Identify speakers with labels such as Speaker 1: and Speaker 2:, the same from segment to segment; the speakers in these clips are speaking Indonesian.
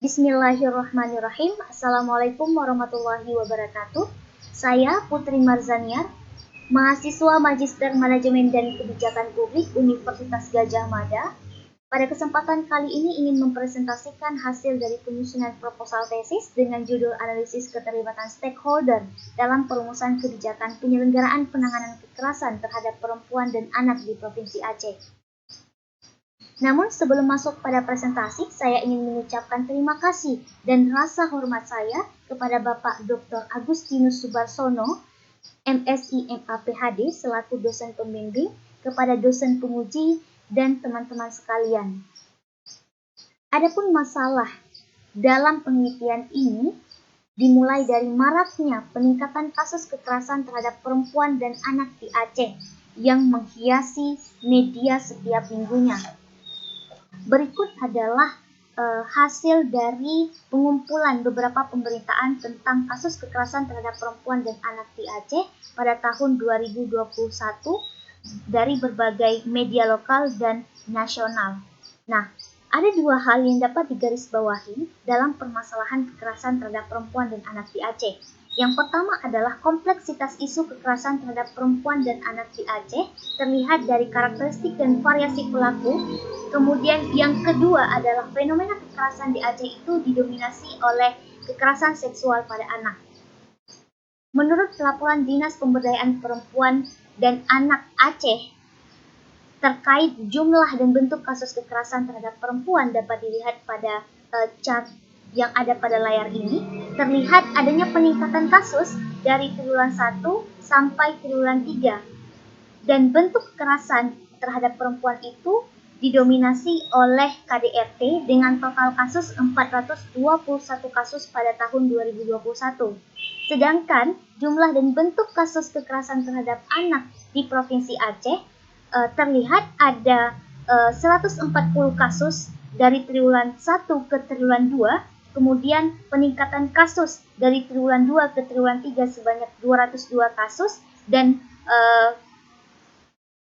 Speaker 1: Bismillahirrahmanirrahim. Assalamualaikum warahmatullahi wabarakatuh. Saya Putri Marzaniar, mahasiswa Magister Manajemen dan Kebijakan Publik Universitas Gadjah Mada. Pada kesempatan kali ini ingin mempresentasikan hasil dari penyusunan proposal tesis dengan judul analisis keterlibatan stakeholder dalam perumusan kebijakan penyelenggaraan penanganan kekerasan terhadap perempuan dan anak di Provinsi Aceh. Namun sebelum masuk pada presentasi, saya ingin mengucapkan terima kasih dan rasa hormat saya kepada Bapak Dr. Agustinus Subarsono, MSI MA PhD selaku dosen pembimbing, kepada dosen penguji dan teman-teman sekalian. Adapun masalah dalam penelitian ini dimulai dari maraknya peningkatan kasus kekerasan terhadap perempuan dan anak di Aceh yang menghiasi media setiap minggunya. Berikut adalah hasil dari pengumpulan beberapa pemberitaan tentang kasus kekerasan terhadap perempuan dan anak di Aceh pada tahun 2021 dari berbagai media lokal dan nasional. Nah, ada dua hal yang dapat digarisbawahi dalam permasalahan kekerasan terhadap perempuan dan anak di Aceh. Yang pertama adalah kompleksitas isu kekerasan terhadap perempuan dan anak di Aceh terlihat dari karakteristik dan variasi pelaku. Kemudian yang kedua adalah fenomena kekerasan di Aceh itu didominasi oleh kekerasan seksual pada anak. Menurut laporan Dinas Pemberdayaan Perempuan dan Anak Aceh terkait jumlah dan bentuk kasus kekerasan terhadap perempuan dapat dilihat pada chart yang ada pada layar ini, terlihat adanya peningkatan kasus dari triwulan 1 sampai triwulan 3. Dan bentuk kekerasan terhadap perempuan itu didominasi oleh KDRT dengan total kasus 421 kasus pada tahun 2021. Sedangkan jumlah dan bentuk kasus kekerasan terhadap anak di Provinsi Aceh terlihat ada 140 kasus dari triwulan 1 ke triwulan 2. Kemudian peningkatan kasus dari triwulan 2 ke triwulan 3 sebanyak 202 kasus dan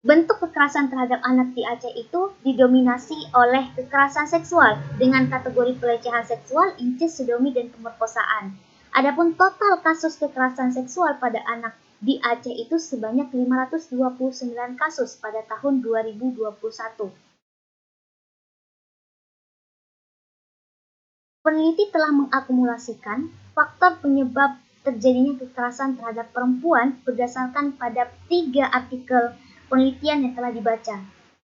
Speaker 1: bentuk kekerasan terhadap anak di Aceh itu didominasi oleh kekerasan seksual dengan kategori pelecehan seksual, incest, sodomi, dan pemerkosaan. Adapun total kasus kekerasan seksual pada anak di Aceh itu sebanyak 529 kasus pada tahun 2021. Peneliti telah mengakumulasikan faktor penyebab terjadinya kekerasan terhadap perempuan berdasarkan pada 3 artikel penelitian yang telah dibaca.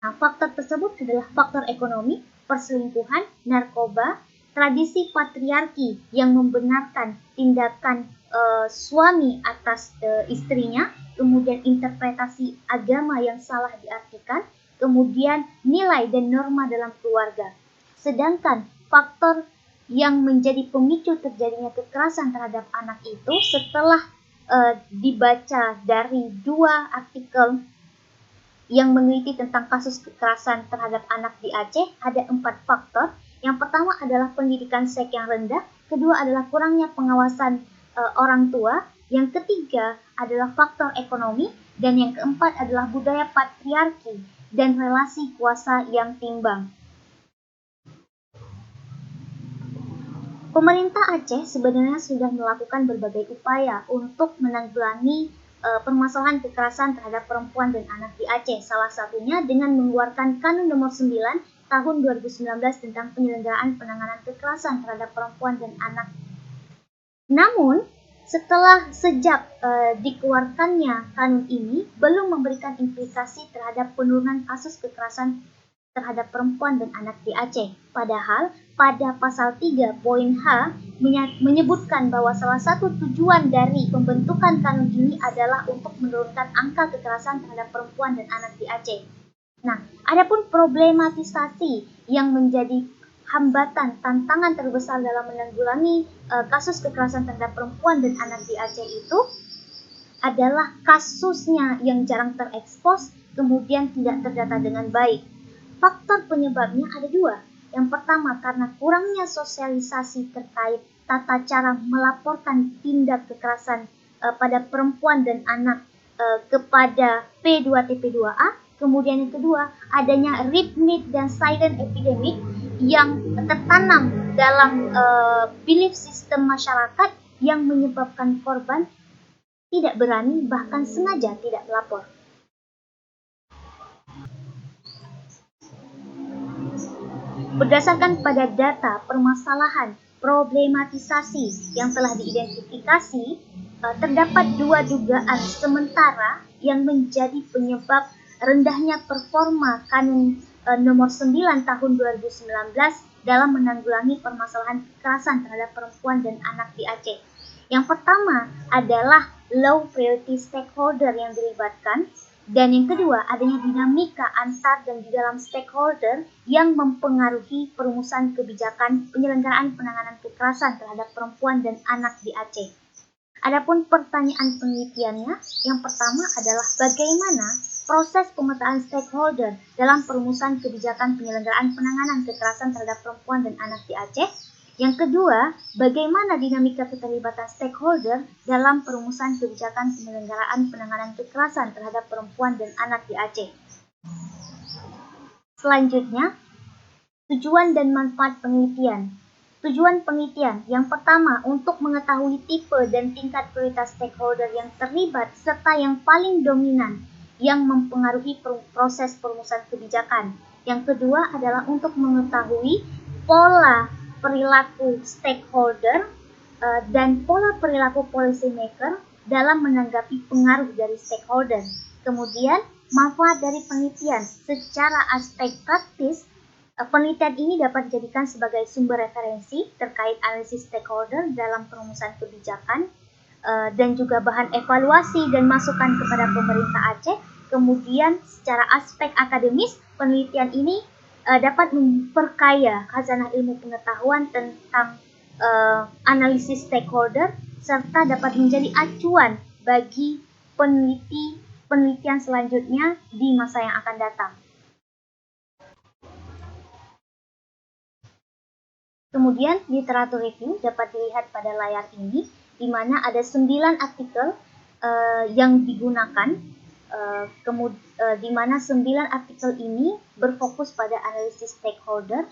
Speaker 1: Nah, faktor tersebut adalah faktor ekonomi, perselingkuhan, narkoba, tradisi patriarki yang membenarkan tindakan suami atas istrinya, kemudian interpretasi agama yang salah diartikan, kemudian nilai dan norma dalam keluarga. Sedangkan faktor yang menjadi pemicu terjadinya kekerasan terhadap anak itu setelah dibaca dari 2 artikel yang meneliti tentang kasus kekerasan terhadap anak di Aceh, ada 4 faktor. Yang pertama adalah pendidikan seks yang rendah, kedua adalah kurangnya pengawasan orang tua, yang ketiga adalah faktor ekonomi, dan yang keempat adalah budaya patriarki dan relasi kuasa yang timbang. Pemerintah Aceh sebenarnya sudah melakukan berbagai upaya untuk menanggulangi permasalahan kekerasan terhadap perempuan dan anak di Aceh. Salah satunya dengan mengeluarkan Kanun Nomor 9 Tahun 2019 tentang penyelenggaraan penanganan kekerasan terhadap perempuan dan anak. Namun, sejak dikeluarkannya kanun ini belum memberikan implikasi terhadap penurunan kasus kekerasan terhadap perempuan dan anak di Aceh. Padahal pada pasal 3 poin H menyebutkan bahwa salah satu tujuan dari pembentukan kanun ini adalah untuk menurunkan angka kekerasan terhadap perempuan dan anak di Aceh. Nah, adapun problematisasi yang menjadi hambatan tantangan terbesar dalam menanggulangi kasus kekerasan terhadap perempuan dan anak di Aceh itu adalah kasusnya yang jarang terekspos, kemudian tidak terdata dengan baik. Faktor penyebabnya ada 2. Yang pertama karena kurangnya sosialisasi terkait tata cara melaporkan tindak kekerasan pada perempuan dan anak kepada P2TP2A. Kemudian yang kedua adanya red meat dan silent epidemic yang tertanam dalam belief system masyarakat yang menyebabkan korban tidak berani bahkan sengaja tidak melapor. Berdasarkan pada data permasalahan problematisasi yang telah diidentifikasi, terdapat 2 dugaan sementara yang menjadi penyebab rendahnya performa Kanun nomor 9 tahun 2019 dalam menanggulangi permasalahan kekerasan terhadap perempuan dan anak di Aceh. Yang pertama adalah low priority stakeholder yang dilibatkan, dan yang kedua adanya dinamika antar dan di dalam stakeholder yang mempengaruhi perumusan kebijakan penyelenggaraan penanganan kekerasan terhadap perempuan dan anak di Aceh. Adapun pertanyaan penelitiannya, yang pertama adalah bagaimana proses pemetaan stakeholder dalam perumusan kebijakan penyelenggaraan penanganan kekerasan terhadap perempuan dan anak di Aceh. Yang kedua, bagaimana dinamika keterlibatan stakeholder dalam perumusan kebijakan penyelenggaraan penanganan kekerasan terhadap perempuan dan anak di Aceh. Selanjutnya, tujuan dan manfaat penelitian. Tujuan penelitian yang pertama untuk mengetahui tipe dan tingkat prioritas stakeholder yang terlibat serta yang paling dominan yang mempengaruhi proses perumusan kebijakan. Yang kedua adalah untuk mengetahui pola perilaku stakeholder dan pola perilaku policy maker dalam menanggapi pengaruh dari stakeholder. Kemudian, manfaat dari penelitian secara aspek praktis, penelitian ini dapat dijadikan sebagai sumber referensi terkait analisis stakeholder dalam perumusan kebijakan dan juga bahan evaluasi dan masukan kepada pemerintah Aceh. Kemudian, secara aspek akademis, penelitian ini dapat memperkaya khazanah ilmu pengetahuan tentang analisis stakeholder serta dapat menjadi acuan bagi penelitian selanjutnya di masa yang akan datang. Kemudian literatur review dapat dilihat pada layar ini, di mana ada 9 artikel yang digunakan, di mana 9 artikel ini berfokus pada analisis stakeholder,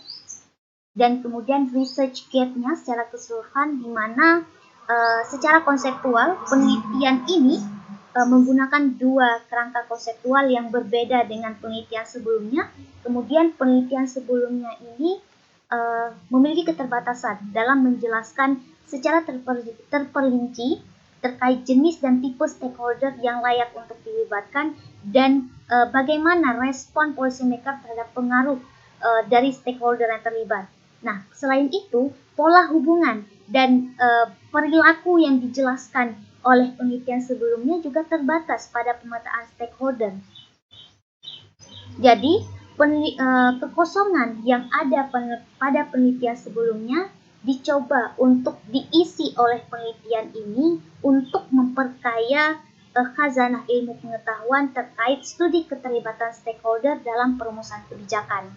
Speaker 1: dan kemudian research gap-nya secara keseluruhan, di mana secara konseptual penelitian ini menggunakan 2 kerangka konseptual yang berbeda dengan penelitian sebelumnya. Kemudian penelitian sebelumnya ini memiliki keterbatasan dalam menjelaskan secara terperinci terkait jenis dan tipe stakeholder yang layak untuk dilibatkan dan bagaimana respon policymaker terhadap pengaruh dari stakeholder yang terlibat. Nah, selain itu, pola hubungan dan perilaku yang dijelaskan oleh penelitian sebelumnya juga terbatas pada pemetaan stakeholder. Jadi, kekosongan yang ada pada penelitian sebelumnya dicoba untuk diisi oleh penelitian ini untuk memperkaya khazanah ilmu pengetahuan terkait studi keterlibatan stakeholder dalam perumusan kebijakan.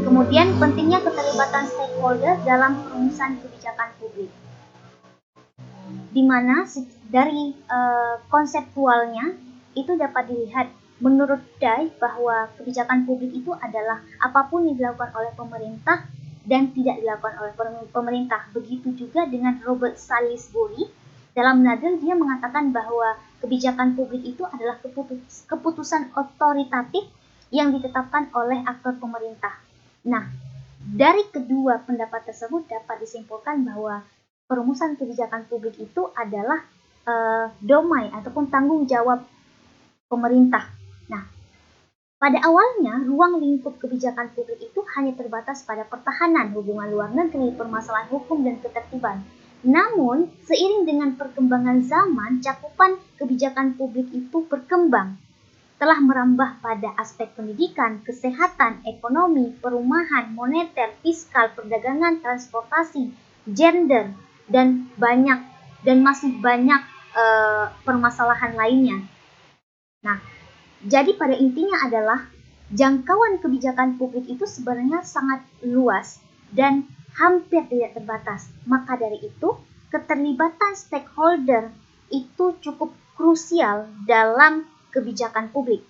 Speaker 1: Kemudian pentingnya keterlibatan stakeholder dalam perumusan kebijakan publik, di mana dari konseptualnya itu dapat dilihat menurut Dai bahwa kebijakan publik itu adalah apapun yang dilakukan oleh pemerintah dan tidak dilakukan oleh pemerintah. Begitu juga dengan Robert Salisbury dalam Nader, dia mengatakan bahwa kebijakan publik itu adalah keputusan otoritatif yang ditetapkan oleh aktor pemerintah. Nah, dari kedua pendapat tersebut dapat disimpulkan bahwa perumusan kebijakan publik itu adalah domain ataupun tanggung jawab pemerintah. Nah, pada awalnya ruang lingkup kebijakan publik itu hanya terbatas pada pertahanan, hubungan luar negeri, permasalahan hukum dan ketertiban. Namun, seiring dengan perkembangan zaman, cakupan kebijakan publik itu berkembang, telah merambah pada aspek pendidikan, kesehatan, ekonomi, perumahan, moneter, fiskal, perdagangan, transportasi, gender, dan masih banyak permasalahan lainnya. Nah, jadi pada intinya adalah jangkauan kebijakan publik itu sebenarnya sangat luas dan hampir tidak terbatas. Maka dari itu, keterlibatan stakeholder itu cukup krusial dalam kebijakan publik.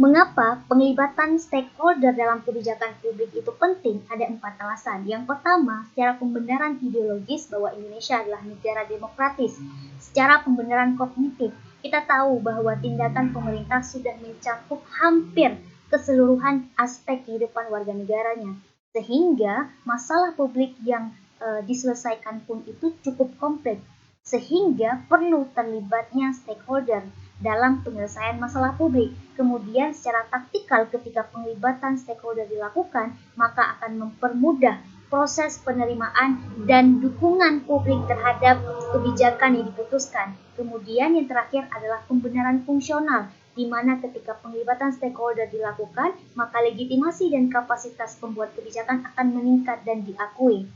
Speaker 1: Mengapa penglibatan stakeholder dalam kebijakan publik itu penting? Ada 4 alasan. Yang pertama, secara pembenaran ideologis bahwa Indonesia adalah negara demokratis. Secara pembenaran kognitif, kita tahu bahwa tindakan pemerintah sudah mencakup hampir keseluruhan aspek kehidupan warga negaranya. Sehingga masalah publik yang diselesaikan pun itu cukup kompleks. Sehingga perlu terlibatnya stakeholder dalam penyelesaian masalah publik. Kemudian secara taktikal ketika penglibatan stakeholder dilakukan, maka akan mempermudah proses penerimaan dan dukungan publik terhadap kebijakan yang diputuskan. Kemudian yang terakhir adalah pembenaran fungsional, di mana ketika penglibatan stakeholder dilakukan, maka legitimasi dan kapasitas pembuat kebijakan akan meningkat dan diakui.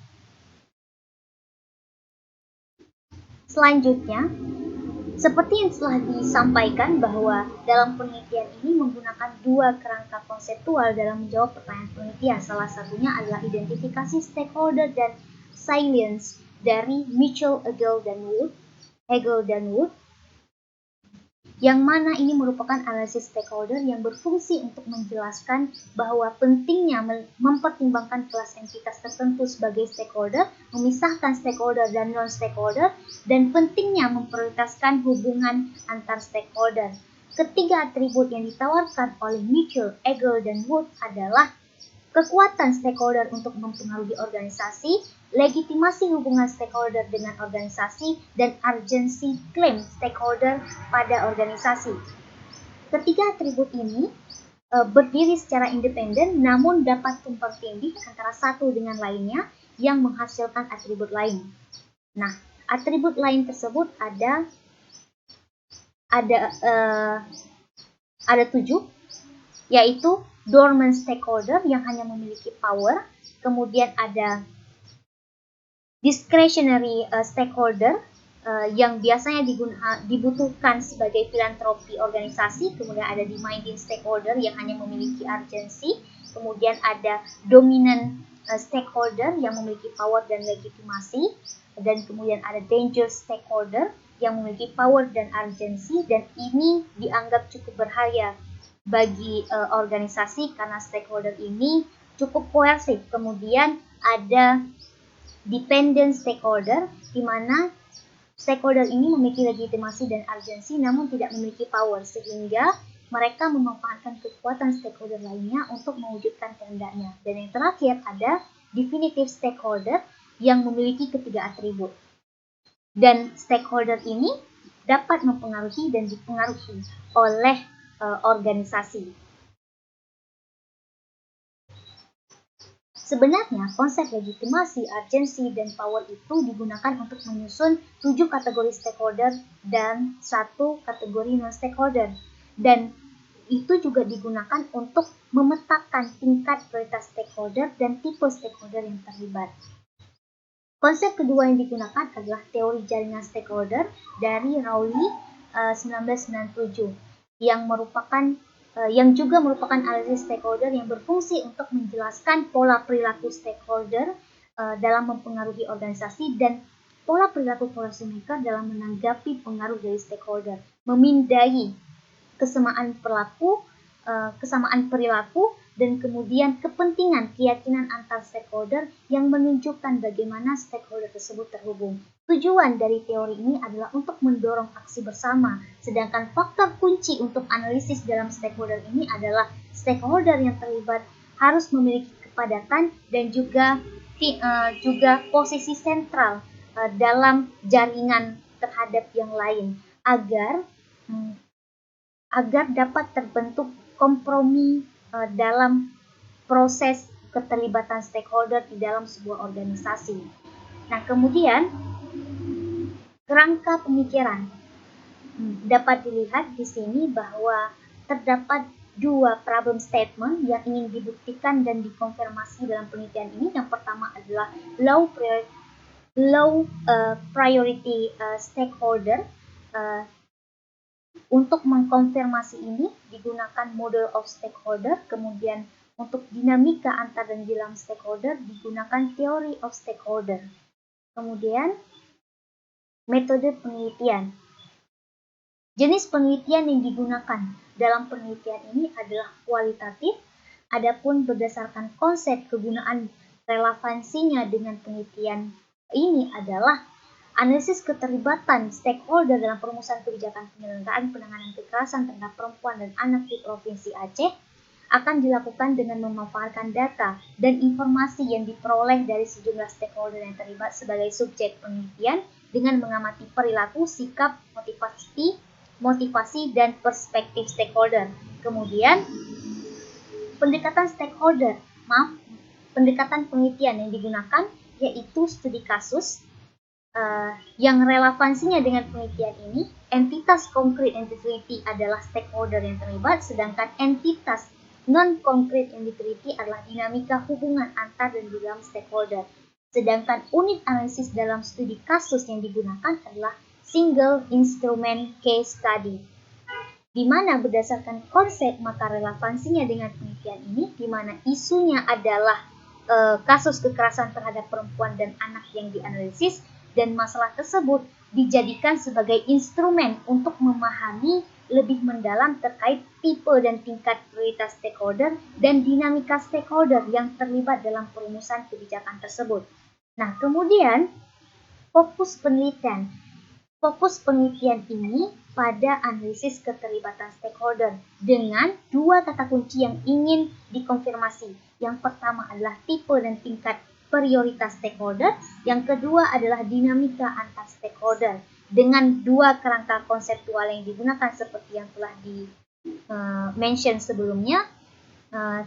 Speaker 1: Selanjutnya, seperti yang telah disampaikan bahwa dalam penelitian ini menggunakan 2 kerangka konseptual dalam menjawab pertanyaan penelitian. Salah satunya adalah identifikasi stakeholder dan salience dari Mitchell, Hegel dan Wood, yang mana ini merupakan analisis stakeholder yang berfungsi untuk menjelaskan bahwa pentingnya mempertimbangkan kelas entitas tertentu sebagai stakeholder, memisahkan stakeholder dan non-stakeholder, dan pentingnya memprioritaskan hubungan antar stakeholder. Ketiga atribut yang ditawarkan oleh Mitchell, Hegel, dan Wood adalah kekuatan stakeholder untuk mempengaruhi organisasi, legitimasi hubungan stakeholder dengan organisasi, dan urgensi klaim stakeholder pada organisasi. Ketiga atribut ini berdiri secara independen namun dapat tumpang tindih antara satu dengan lainnya yang menghasilkan atribut lain. Nah, atribut lain tersebut ada 7, yaitu dormant stakeholder yang hanya memiliki power, kemudian ada discretionary stakeholder yang biasanya dibutuhkan sebagai filantropi organisasi, kemudian ada demanding stakeholder yang hanya memiliki urgensi, kemudian ada dominant stakeholder yang memiliki power dan legitimasi, dan kemudian ada dangerous stakeholder yang memiliki power dan urgensi, dan ini dianggap cukup berbahaya bagi organisasi karena stakeholder ini cukup koersif. Kemudian ada dependent stakeholder, di mana stakeholder ini memiliki legitimasi dan urgensi namun tidak memiliki power, sehingga mereka memanfaatkan kekuatan stakeholder lainnya untuk mewujudkan kehendaknya. Dan yang terakhir ada definitive stakeholder yang memiliki ketiga atribut. Dan stakeholder ini dapat mempengaruhi dan dipengaruhi oleh organisasi. Sebenarnya konsep legitimasi, urgensi, dan power itu digunakan untuk menyusun 7 kategori stakeholder dan 1 kategori non-stakeholder. Dan itu juga digunakan untuk memetakan tingkat prioritas stakeholder dan tipe stakeholder yang terlibat. Konsep kedua yang digunakan adalah teori jaringan stakeholder dari Rowley 1997 yang juga merupakan analisis stakeholder yang berfungsi untuk menjelaskan pola perilaku stakeholder dalam mempengaruhi organisasi dan pola perilaku policy maker dalam menanggapi pengaruh dari stakeholder, memindai kesamaan perilaku dan kemudian keyakinan antar stakeholder yang menunjukkan bagaimana stakeholder tersebut terhubung. Tujuan dari teori ini adalah untuk mendorong aksi bersama, sedangkan faktor kunci untuk analisis dalam stakeholder ini adalah stakeholder yang terlibat harus memiliki kepadatan dan juga posisi sentral dalam jaringan terhadap yang lain agar dapat terbentuk kompromi dalam proses keterlibatan stakeholder di dalam sebuah organisasi. Nah, kemudian kerangka pemikiran dapat dilihat di sini bahwa terdapat 2 problem statement yang ingin dibuktikan dan dikonfirmasi dalam penelitian ini. Yang pertama adalah low priority stakeholder. Untuk mengkonfirmasi ini digunakan model of stakeholder, kemudian untuk dinamika antar dan di dalam stakeholder digunakan theory of stakeholder. Kemudian metode penelitian. Jenis penelitian yang digunakan dalam penelitian ini adalah kualitatif, adapun berdasarkan konsep kegunaan relevansinya dengan penelitian ini adalah analisis keterlibatan stakeholder dalam perumusan kebijakan penyelenggaraan penanganan kekerasan terhadap perempuan dan anak di Provinsi Aceh akan dilakukan dengan memanfaatkan data dan informasi yang diperoleh dari sejumlah stakeholder yang terlibat sebagai subjek penelitian dengan mengamati perilaku, sikap, motivasi dan perspektif stakeholder. Kemudian, pendekatan penelitian yang digunakan yaitu studi kasus yang relevansinya dengan penelitian ini, entitas konkret yang diteliti adalah stakeholder yang terlibat, sedangkan entitas non-concrete yang diteliti adalah dinamika hubungan antar dan di dalam stakeholder. Sedangkan unit analisis dalam studi kasus yang digunakan adalah single instrument case study. Di mana berdasarkan konsep maka relevansinya dengan penelitian ini, di mana isunya adalah kasus kekerasan terhadap perempuan dan anak yang dianalisis, dan masalah tersebut dijadikan sebagai instrumen untuk memahami lebih mendalam terkait tipe dan tingkat prioritas stakeholder dan dinamika stakeholder yang terlibat dalam perumusan kebijakan tersebut. Nah, kemudian fokus penelitian ini pada analisis keterlibatan stakeholder dengan dua kata kunci yang ingin dikonfirmasi. Yang pertama adalah tipe dan tingkat prioritas stakeholder, yang kedua adalah dinamika antar stakeholder. Dengan dua kerangka konseptual yang digunakan seperti yang telah di-mention sebelumnya,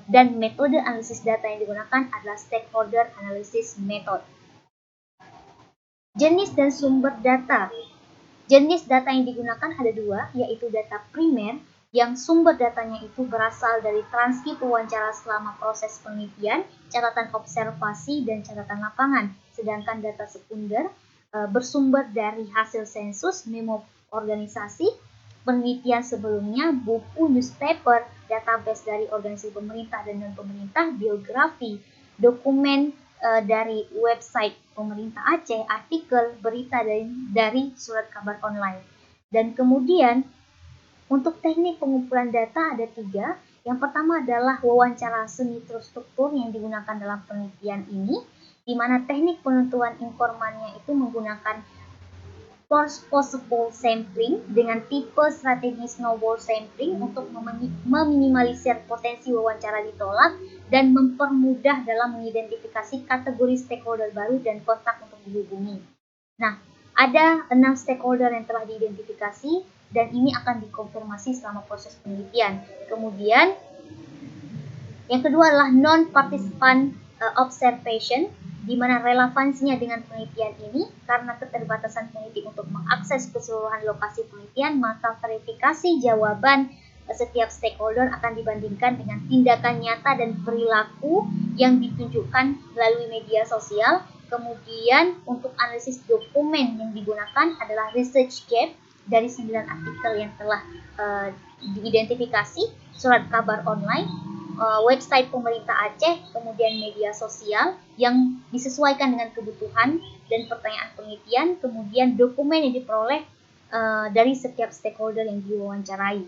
Speaker 1: dan metode analisis data yang digunakan adalah stakeholder analysis method. Jenis dan sumber data. Jenis data yang digunakan ada dua, yaitu data primer, yang sumber datanya itu berasal dari transkrip wawancara selama proses penelitian, catatan observasi, dan catatan lapangan. Sedangkan data sekunder bersumber dari hasil sensus, memo organisasi, penelitian sebelumnya, buku, newspaper, database dari organisasi pemerintah dan non-pemerintah, biografi, dokumen dari website pemerintah Aceh, artikel, berita dari surat kabar online. Dan kemudian untuk teknik pengumpulan data ada 3. Yang pertama adalah wawancara semi terstruktur yang digunakan dalam penelitian ini, di mana teknik penentuan informannya itu menggunakan force possible sampling dengan tipe strategi snowball sampling untuk meminimalisir potensi wawancara ditolak dan mempermudah dalam mengidentifikasi kategori stakeholder baru dan kontak untuk dihubungi. Nah, ada 6 stakeholder yang telah diidentifikasi dan ini akan dikonfirmasi selama proses penelitian. Kemudian, yang kedua adalah non-participant observation, di mana relevansinya dengan penelitian ini karena keterbatasan peneliti untuk mengakses keseluruhan lokasi penelitian, maka verifikasi jawaban setiap stakeholder akan dibandingkan dengan tindakan nyata dan perilaku yang ditunjukkan melalui media sosial. Kemudian untuk analisis dokumen yang digunakan adalah research gap dari 9 artikel yang telah diidentifikasi, surat kabar online, website pemerintah Aceh, kemudian media sosial yang disesuaikan dengan kebutuhan dan pertanyaan penelitian, kemudian dokumen yang diperoleh dari setiap stakeholder yang diwawancarai.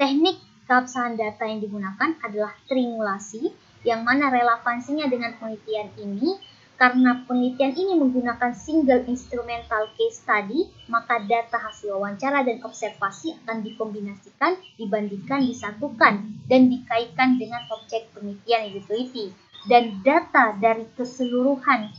Speaker 1: Teknik keabsahan data yang digunakan adalah triangulasi, yang mana relevansinya dengan penelitian ini. Karena penelitian ini menggunakan single instrumental case study, maka data hasil wawancara dan observasi akan dikombinasikan, dibandingkan, disatukan, dan dikaitkan dengan objek penelitian yang diteliti. Dan data dari keseluruhan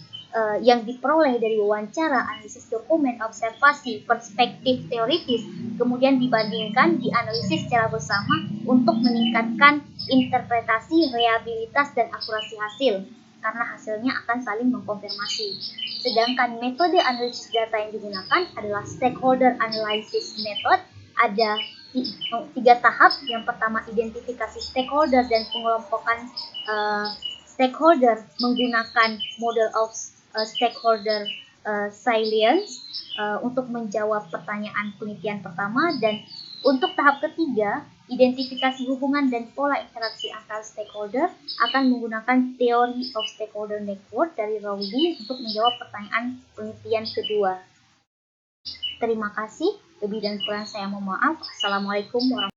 Speaker 1: yang diperoleh dari wawancara, analisis dokumen, observasi, perspektif teoritis, kemudian dibandingkan, dianalisis secara bersama untuk meningkatkan interpretasi, reliabilitas, dan akurasi hasil. Karena hasilnya akan saling mengkonfirmasi. Sedangkan metode analisis data yang digunakan adalah stakeholder analysis method. Ada 3 tahap. Yang pertama identifikasi stakeholder dan pengelompokan stakeholder menggunakan model of stakeholder salience untuk menjawab pertanyaan penelitian pertama. Dan untuk tahap ketiga, identifikasi hubungan dan pola interaksi antar stakeholder akan menggunakan teori of stakeholder network dari Rowley untuk menjawab pertanyaan penelitian kedua. Terima kasih. Lebih dan kurang saya mohon maaf. Assalamualaikum warahmatullahi wabarakatuh.